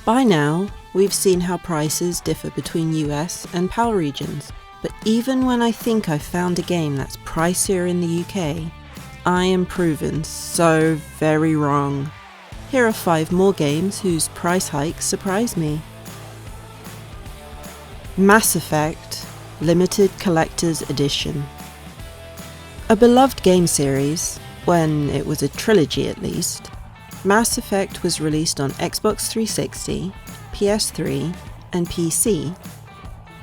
By now, we've seen how prices differ between US and PAL regions, but even when I think I've found a game that's pricier in the UK, I am proven so very wrong. Here are 5 more games whose price hikes surprise me. Mass Effect Limited Collector's Edition. A beloved game series, when it was a trilogy at least, Mass Effect was released on Xbox 360, PS3, and PC.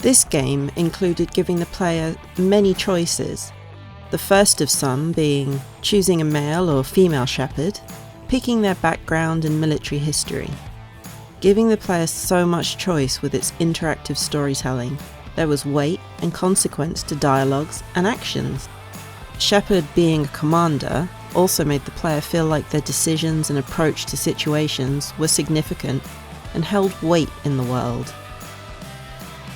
This game included giving the player many choices, the first of some being choosing a male or female Shepard, picking their background and military history. Giving the player so much choice with its interactive storytelling, there was weight and consequence to dialogues and actions. Shepard being a commander also made the player feel like their decisions and approach to situations were significant and held weight in the world.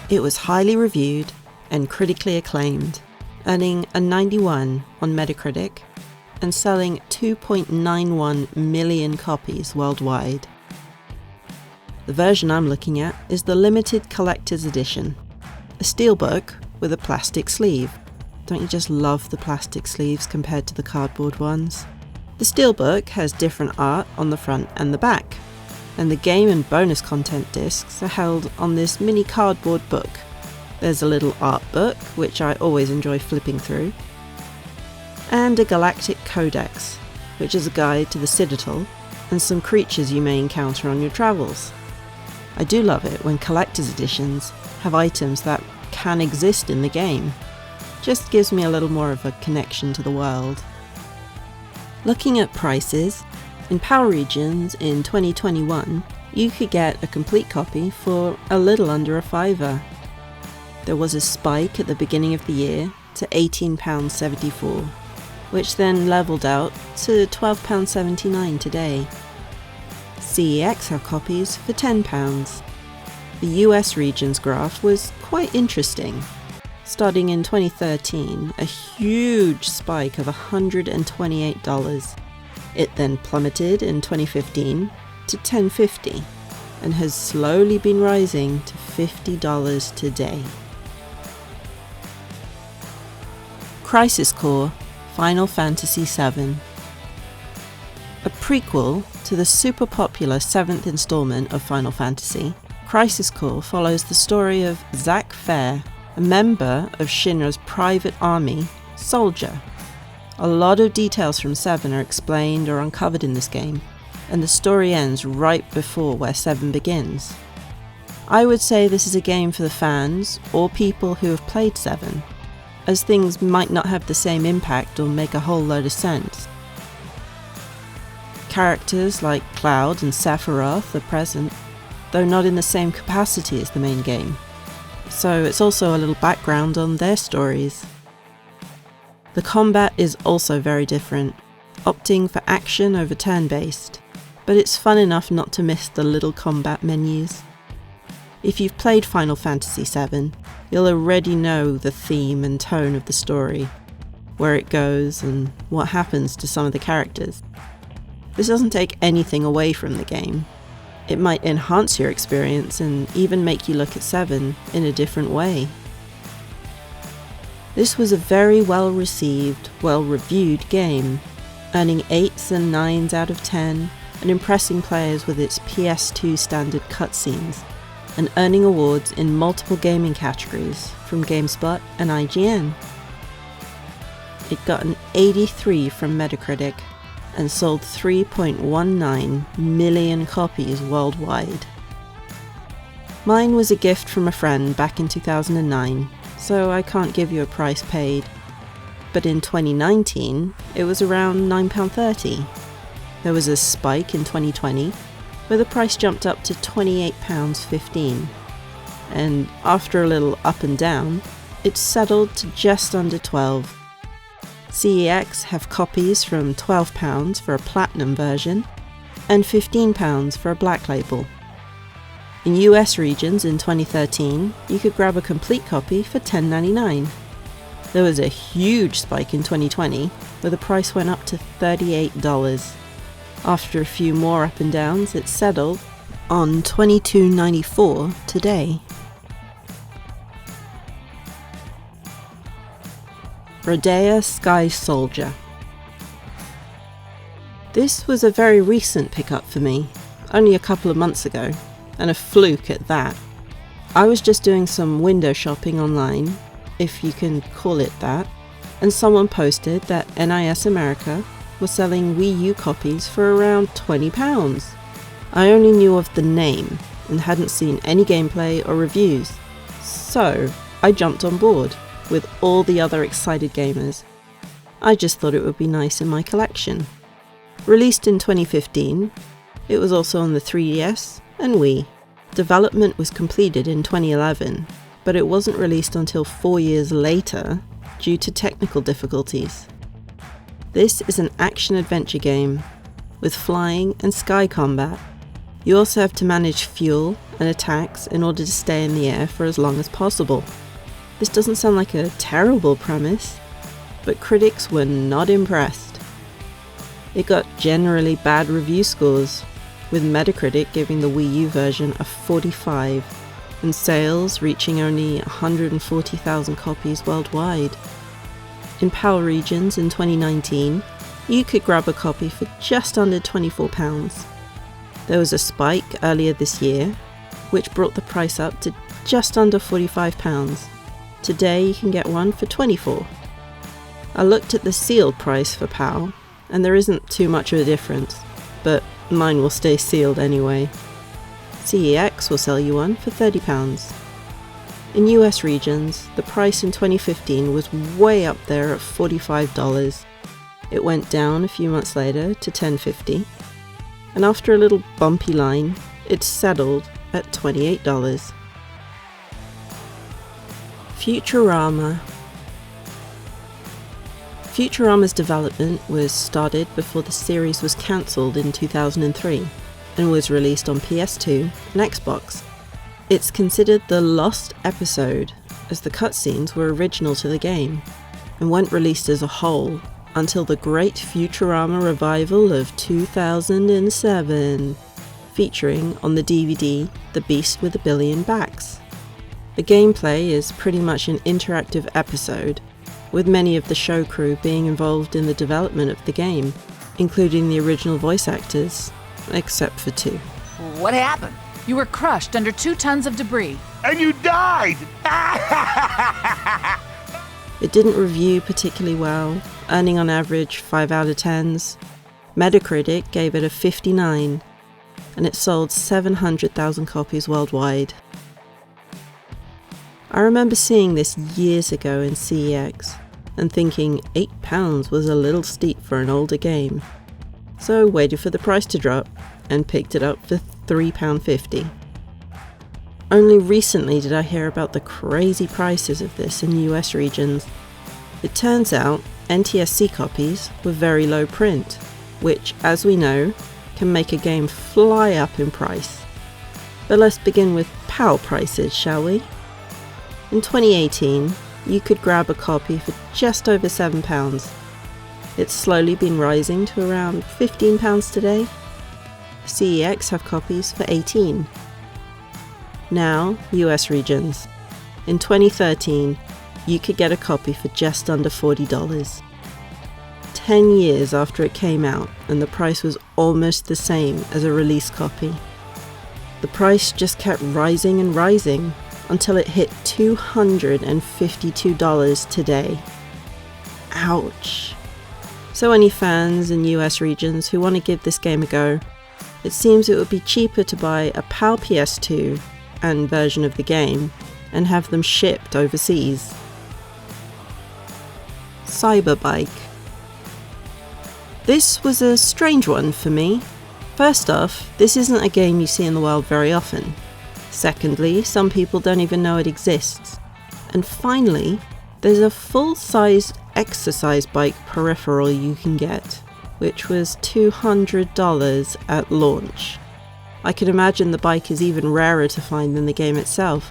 It was highly reviewed and critically acclaimed, earning a 91 on Metacritic and selling 2.91 million copies worldwide. The version I'm looking at is the Limited Collector's Edition, a steelbook with a plastic sleeve. Don't you just love the plastic sleeves compared to the cardboard ones? The steelbook has different art on the front and the back, and the game and bonus content discs are held on this mini cardboard book. There's a little art book, which I always enjoy flipping through, and a galactic codex, which is a guide to the Citadel and some creatures you may encounter on your travels. I do love it when collector's editions have items that can exist in the game. Just gives me a little more of a connection to the world. Looking at prices, in PAL regions in 2021, you could get a complete copy for a little under £5. There was a spike at the beginning of the year to £18.74, which then levelled out to £12.79 today. CEX have copies for £10. The US regions graph was quite interesting. Starting in 2013, a huge spike of $128. It then plummeted in 2015 to $10.50 and has slowly been rising to $50 today. Crisis Core Final Fantasy VII. A prequel to the super popular 7th installment of Final Fantasy, Crisis Core follows the story of Zack Fair, a member of Shinra's private army, Soldier. A lot of details from 7 are explained or uncovered in this game, and the story ends right before where 7 begins. I would say this is a game for the fans or people who have played 7, as things might not have the same impact or make a whole load of sense. Characters like Cloud and Sephiroth are present, though not in the same capacity as the main game, so it's also a little background on their stories. The combat is also very different, opting for action over turn-based, but it's fun enough not to miss the little combat menus. If you've played Final Fantasy VII, you'll already know the theme and tone of the story, where it goes and what happens to some of the characters. This doesn't take anything away from the game. It might enhance your experience and even make you look at 7 in a different way. This was a very well-received, well-reviewed game, earning 8s and 9s out of 10 and impressing players with its PS2 standard cutscenes, and earning awards in multiple gaming categories from GameSpot and IGN. It got an 83 from Metacritic and sold 3.19 million copies worldwide. Mine was a gift from a friend back in 2009, so I can't give you a price paid. But in 2019, it was around £9.30. There was a spike in 2020, where the price jumped up to £28.15. And after a little up and down, it settled to just under 12. CEX have copies from £12 for a platinum version and £15 for a black label. In US regions in 2013, you could grab a complete copy for $10.99. There was a huge spike in 2020 where the price went up to $38. After a few more up and downs, it settled on $22.94 today. Rodea Sky Soldier. This was a very recent pickup for me, only a couple of months ago, and a fluke at that. I was just doing some window shopping online, if you can call it that, and someone posted that NIS America was selling Wii U copies for around £20. I only knew of the name and hadn't seen any gameplay or reviews, so I jumped on board with all the other excited gamers. I just thought it would be nice in my collection. Released in 2015, it was also on the 3DS and Wii. Development was completed in 2011, but it wasn't released until 4 years later due to technical difficulties. This is an action-adventure game with flying and sky combat. You also have to manage fuel and attacks in order to stay in the air for as long as possible. This doesn't sound like a terrible premise, but critics were not impressed. It got generally bad review scores, with Metacritic giving the Wii U version a 45, and sales reaching only 140,000 copies worldwide. In PAL regions in 2019, you could grab a copy for just under £24. There was a spike earlier this year, which brought the price up to just under £45. Today you can get one for £24. I looked at the sealed price for PAL, and there isn't too much of a difference, but mine will stay sealed anyway. CEX will sell you one for £30. In US regions, the price in 2015 was way up there at $45. It went down a few months later to $10.50, and after a little bumpy line, it settled at $28. Futurama. Futurama's development was started before the series was cancelled in 2003 and was released on PS2 and Xbox. It's considered the lost episode, as the cutscenes were original to the game and weren't released as a whole until the Great Futurama revival of 2007, featuring on the DVD The Beast with a Billion Backs. The gameplay is pretty much an interactive episode, with many of the show crew being involved in the development of the game, including the original voice actors, except for 2. What happened? You were crushed under 2 tons of debris. And you died! It didn't review particularly well, earning on average 5 out of 10s. Metacritic gave it a 59, and it sold 700,000 copies worldwide. I remember seeing this years ago in CEX and thinking £8 was a little steep for an older game, so I waited for the price to drop and picked it up for £3.50. Only recently did I hear about the crazy prices of this in US regions. It turns out NTSC copies were very low print, which, as we know, can make a game fly up in price. But let's begin with PAL prices, shall we? In 2018, you could grab a copy for just over £7. It's slowly been rising to around £15 today. CEX have copies for $18. Now, US regions. In 2013, you could get a copy for just under $40. 10 years after it came out, and the price was almost the same as a release copy. The price just kept rising and rising until it hit $252 today. Ouch. So any fans in US regions who want to give this game a go, it seems it would be cheaper to buy a PAL PS2 and version of the game and have them shipped overseas. Cyberbike. This was a strange one for me. First off, this isn't a game you see in the wild very often. Secondly, some people don't even know it exists. And finally, there's a full-sized exercise bike peripheral you can get, which was $200 at launch. I can imagine the bike is even rarer to find than the game itself,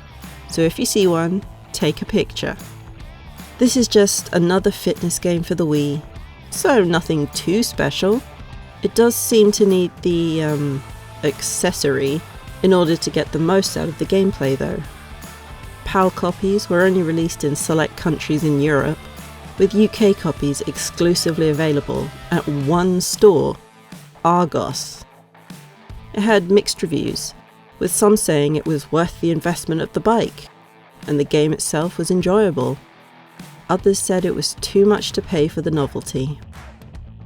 so if you see one, take a picture. This is just another fitness game for the Wii, so nothing too special. It does seem to need the accessory in order to get the most out of the gameplay though. PAL copies were only released in select countries in Europe, with UK copies exclusively available at one store, Argos. It had mixed reviews, with some saying it was worth the investment of the bike, and the game itself was enjoyable. Others said it was too much to pay for the novelty.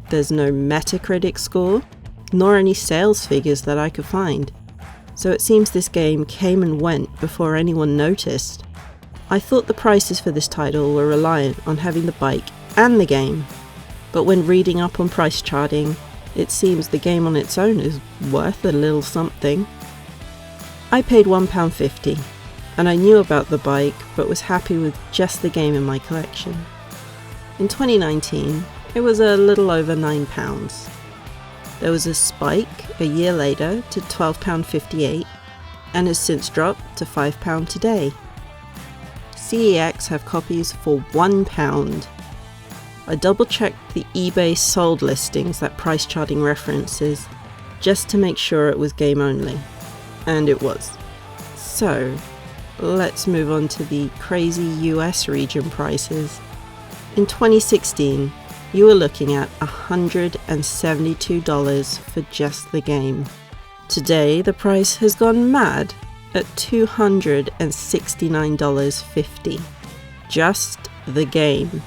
There's no Metacritic score, nor any sales figures that I could find, so it seems this game came and went before anyone noticed. I thought the prices for this title were reliant on having the bike and the game, but when reading up on price charting, it seems the game on its own is worth a little something. I paid £1.50, and I knew about the bike but was happy with just the game in my collection. In 2019, it was a little over £9. There was a spike a year later to £12.58 and has since dropped to £5 today. CEX have copies for £1. I double checked the eBay sold listings that price charting references just to make sure it was game only, and it was. So let's move on to the crazy US region prices. In 2016, you were looking at $172 for just the game. Today, the price has gone mad at $269.50. Just the game.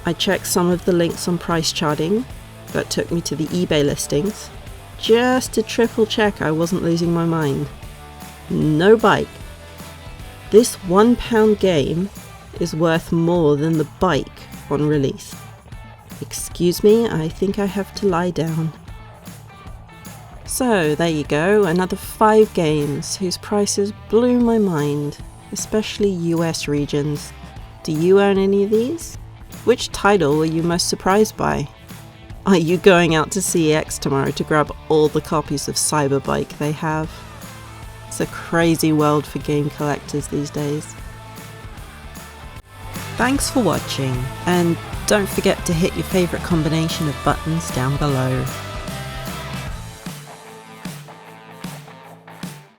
I checked some of the links on price charting that took me to the eBay listings, just to triple check I wasn't losing my mind. No bike. This £1 game is worth more than the bike on release. Excuse me, I think I have to lie down. So there you go, another 5 games whose prices blew my mind, especially US regions. Do you own any of these? Which title were you most surprised by? Are you going out to CEX tomorrow to grab all the copies of Cyberbike they have? It's a crazy world for game collectors these days. Thanks for watching, and don't forget to hit your favourite combination of buttons down below.